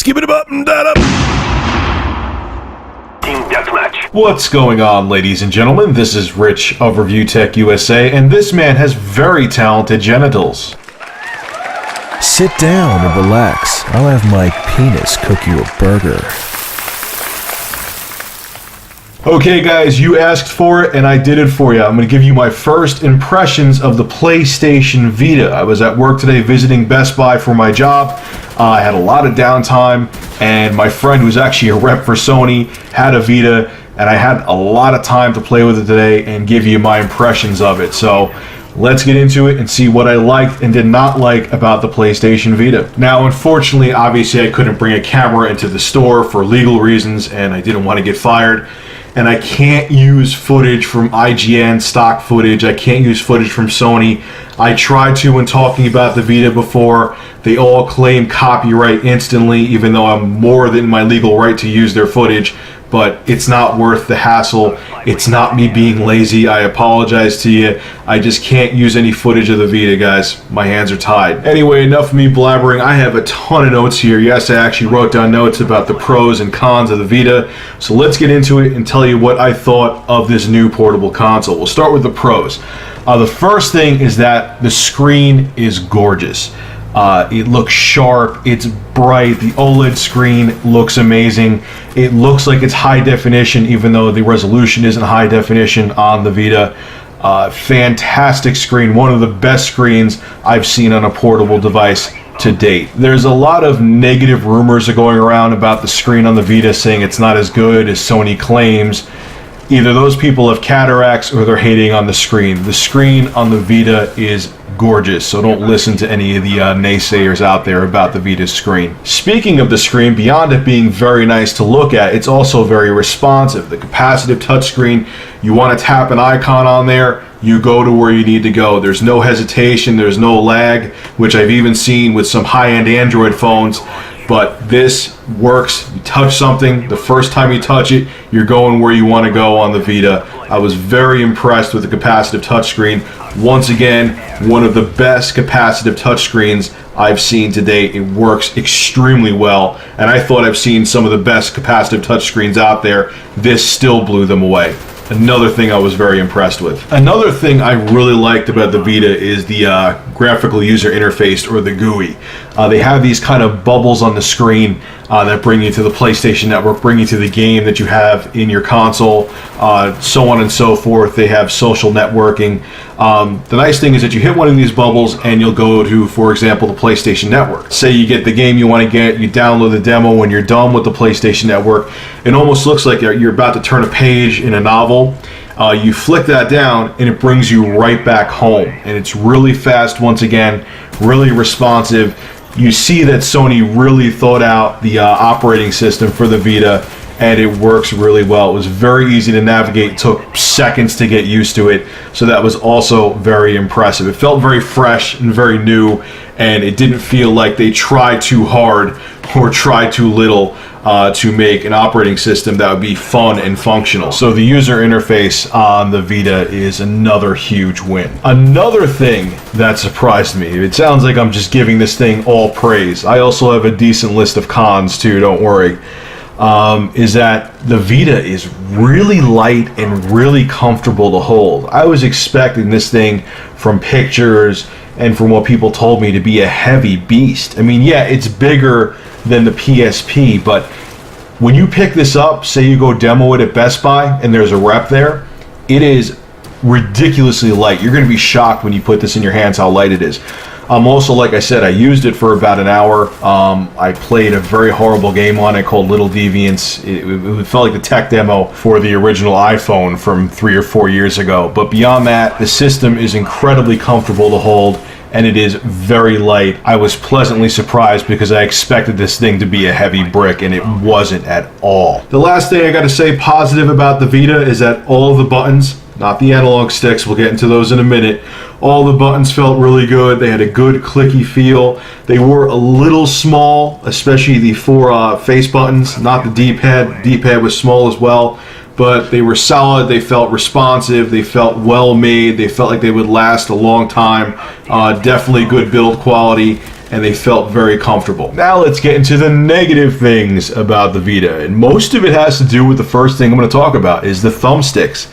Skip it up and that up. Team Deathmatch. What's going on, ladies and gentlemen? This is Rich of Review Tech USA, and this man has very talented genitals. Sit down and relax. I'll have my penis cook you a burger. Okay guys, you asked for it and I did it for you. I'm going to give you my first impressions of the PlayStation Vita. I was at work today visiting Best Buy for my job. I had a lot of downtime, and my friend, who's actually a rep for Sony, had a Vita, and I had a lot of time to play with it today and give you my impressions of it. So let's get into it and see what I liked and did not like about the PlayStation Vita. Now, unfortunately, obviously I couldn't bring a camera into the store for legal reasons, and I didn't want to get fired. And I can't use footage from IGN, stock footage. I can't use footage from Sony. I tried to when talking about the Vita before. They all claim copyright instantly, even though I'm more than my legal right to use their footage. But it's not worth the hassle. It's not me being lazy. I apologize to you. I just can't use any footage of the Vita, guys. My hands are tied. Anyway, enough of me blabbering. I have a ton of notes here. Yes, I actually wrote down notes about the pros and cons of the Vita. So let's get into it and tell you what I thought of this new portable console. We'll start with the pros. The first thing is that the screen is gorgeous. It looks sharp, it's bright, the OLED screen looks amazing. It looks like it's high definition, even though the resolution isn't high definition on the Vita. Fantastic screen, one of the best screens I've seen on a portable device to date. There's a lot of negative rumors going around about the screen on the Vita, saying it's not as good as Sony claims. Either those people have cataracts or they're hating on the screen. The screen on the Vita is gorgeous, so don't listen to any of the naysayers out there about the Vita's screen. Speaking of the screen, beyond it being very nice to look at, it's also very responsive. The capacitive touchscreen, you want to tap an icon on there, you go to where you need to go. There's no hesitation, there's no lag, which I've even seen with some high-end Android phones. But this works. You touch something, the first time you touch it, you're going where you want to go on the Vita. I was very impressed with the capacitive touchscreen. Once again, one of the best capacitive touchscreens I've seen to date. It works extremely well, and I thought I've seen some of the best capacitive touchscreens out there. This still blew them away. Another thing I was very impressed with. Another thing I really liked about the Vita is the graphical user interface, or the GUI. They have these kind of bubbles on the screen that bring you to the PlayStation Network, bring you to the game that you have in your console, so on and so forth. They have social networking. The nice thing is that you hit one of these bubbles and you'll go to, for example, the PlayStation Network. Say you get the game you want to get, you download the demo. When you're done with the PlayStation Network, it almost looks like you're about to turn a page in a novel. You flick that down and it brings you right back home, and it's really fast, once again, really responsive. You see that Sony really thought out the operating system for the Vita, and it works really well. It was very easy to navigate, it took seconds to get used to it, so that was also very impressive. It felt very fresh and very new, and it didn't feel like they tried too hard or tried too little to make an operating system that would be fun and functional. So the user interface on the Vita is another huge win. Another thing that surprised me, it sounds like I'm just giving this thing all praise. I also have a decent list of cons too, don't worry. Is that the Vita is really light and really comfortable to hold. I was expecting this thing, from pictures and from what people told me, to be a heavy beast. I mean, yeah, it's bigger than the PSP, but when you pick this up, say you go demo it at Best Buy and there's a rep there, it is ridiculously light. You're going to be shocked when you put this in your hands how light it is. Also, like I said, I used it for about an hour. I played a very horrible game on it called Little Deviants. It felt like the tech demo for the original iPhone from 3 or 4 years ago. But beyond that, the system is incredibly comfortable to hold, and it is very light. I was pleasantly surprised because I expected this thing to be a heavy brick, and it wasn't at all. The last thing I got to say positive about the Vita is that all of the buttons, not the analog sticks, we'll get into those in a minute, all the buttons felt really good. They had a good clicky feel. They were a little small, especially the 4 face buttons, not the D-pad. D-pad was small as well, but they were solid. They felt responsive. They felt well made. They felt like they would last a long time. Definitely good build quality. and they felt very comfortable. Now let's get into the negative things about the Vita, and most of it has to do with the first thing I'm going to talk about is the thumbsticks.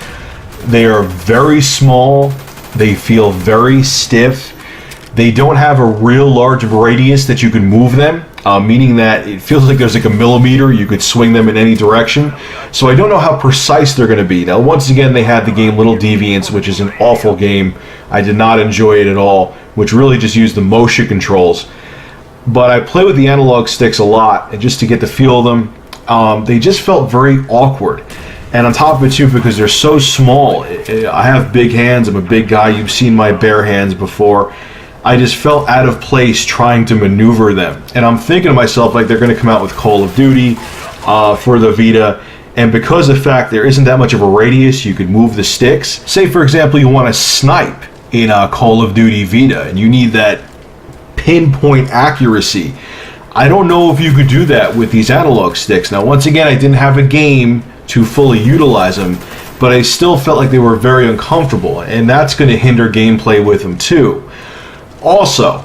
They are very small, they feel very stiff, they don't have a real large radius that you can move them, meaning that it feels like there's like a millimeter, you could swing them in any direction. So I don't know how precise they're going to be. Now once again, they had the game Little Deviants, which is an awful game. I did not enjoy it at all, which really just used the motion controls. But I play with the analog sticks a lot, and just to get the feel of them, they just felt very awkward. And on top of it too, because they're so small, I have big hands, I'm a big guy, you've seen my bare hands before. I just felt out of place trying to maneuver them. And I'm thinking to myself, like, they're going to come out with Call of Duty for the Vita. And because of the fact there isn't that much of a radius, you could move the sticks. Say, for example, you want to snipe in Call of Duty Vita, and you need that pinpoint accuracy. I don't know if you could do that with these analog sticks. Now, once again, I didn't have a game to fully utilize them, but I still felt like they were very uncomfortable, and that's going to hinder gameplay with them too. Also,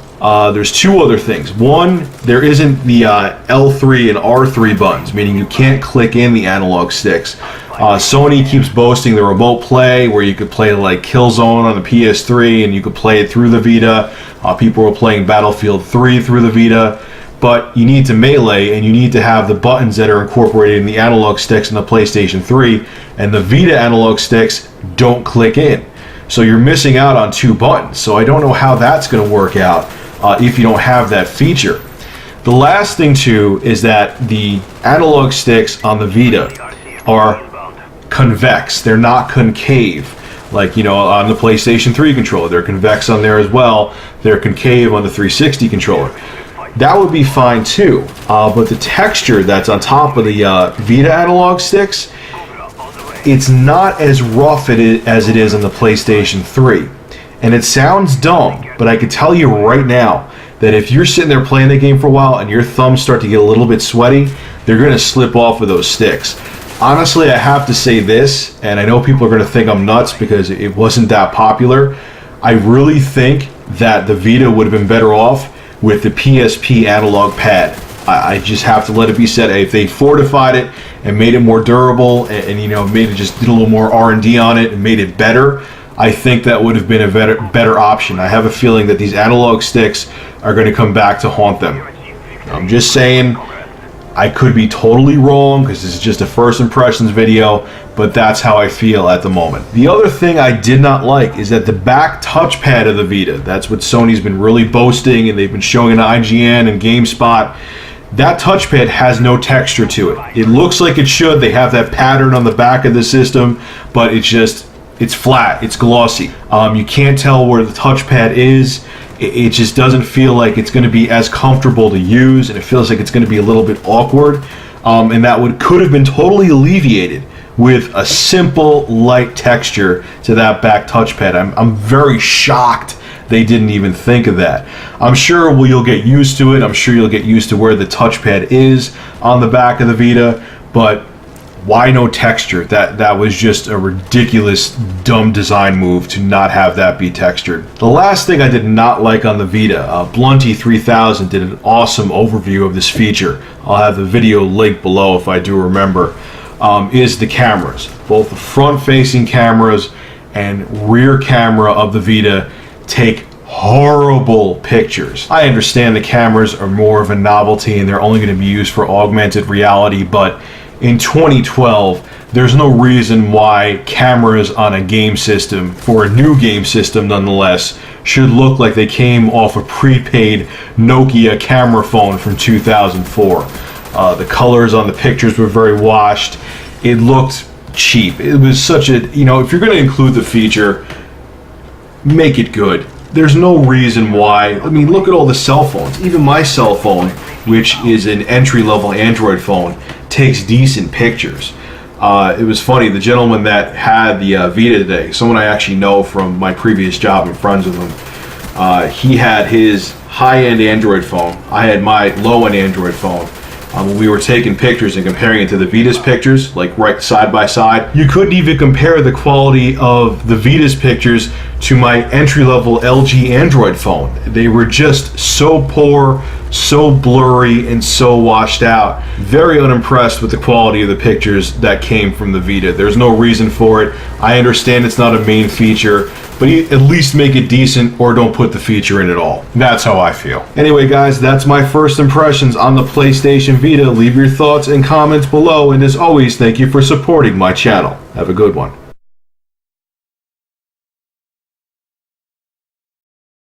there's two other things. One, there isn't the L3 and R3 buttons, meaning you can't click in the analog sticks. Sony keeps boasting the remote play, where you could play like Killzone on the PS3 and you could play it through the Vita. People were playing Battlefield 3 through the Vita. But you need to melee, and you need to have the buttons that are incorporated in the analog sticks in the PlayStation 3, and the Vita analog sticks don't click in. So you're missing out on two buttons. So I don't know how that's going to work out if you don't have that feature. The last thing too is that the analog sticks on the Vita are convex. They're not concave. Like, you know, on the PlayStation 3 controller, they're convex on there as well. They're concave on the 360 controller. That would be fine too, but the texture that's on top of the Vita analog sticks, it's not as rough as it is on the PlayStation 3. And it sounds dumb, but I can tell you right now that if you're sitting there playing the game for a while and your thumbs start to get a little bit sweaty, they're going to slip off of those sticks. Honestly, I have to say this, and I know people are going to think I'm nuts because it wasn't that popular. I really think that the Vita would have been better off with the PSP analog pad. I just have to let it be said, if they fortified it and made it more durable and you know, made it, just did a little more R&D on it and made it better, I think that would have been a better option. I have a feeling that these analog sticks are going to come back to haunt them. I'm just saying, I could be totally wrong because this is just a first impressions video, but that's how I feel at the moment. The other thing I did not like is that the back touchpad of the Vita, that's what Sony's been really boasting and they've been showing in IGN and GameSpot, that touchpad has no texture to it. It looks like it should. They have that pattern on the back of the system, but it's flat, it's glossy. You can't tell where the touchpad is. It just doesn't feel like it's going to be as comfortable to use, and it feels like it's going to be a little bit awkward. And that could have been totally alleviated with a simple, light texture to that back touchpad. I'm very shocked they didn't even think of that. I'm sure you'll get used to it. I'm sure you'll get used to where the touchpad is on the back of the Vita, but why no texture? That was just a ridiculous, dumb design move to not have that be textured. The last thing I did not like on the Vita, Blunty 3000 did an awesome overview of this feature. I'll have the video linked below if I do remember. Is the cameras. Both the front-facing cameras and rear camera of the Vita take horrible pictures. I understand the cameras are more of a novelty and they're only going to be used for augmented reality, but in 2012, there's no reason why cameras on a game system, for a new game system nonetheless, should look like they came off a prepaid Nokia camera phone from 2004. The colors on the pictures were very washed. It looked cheap. It was such a, you know, if you're going to include the feature, make it good. There's no reason why. I mean, look at all the cell phones. Even my cell phone, which is an entry-level Android phone, takes decent pictures. It was funny, the gentleman that had the Vita today, someone I actually know from my previous job, I'm friends with him, he had his high-end Android phone. I had my low-end Android phone. We were taking pictures and comparing it to the Vita's pictures, like right side by side. You couldn't even compare the quality of the Vita's pictures to my entry-level LG Android phone. They were just so poor, so blurry, and so washed out. Very unimpressed with the quality of the pictures that came from the Vita. There's no reason for it. I understand it's not a main feature, but at least make it decent or don't put the feature in at all. That's how I feel. Anyway, guys, that's my first impressions on the PlayStation Vita. Leave your thoughts and comments below, and as always, thank you for supporting my channel. Have a good one.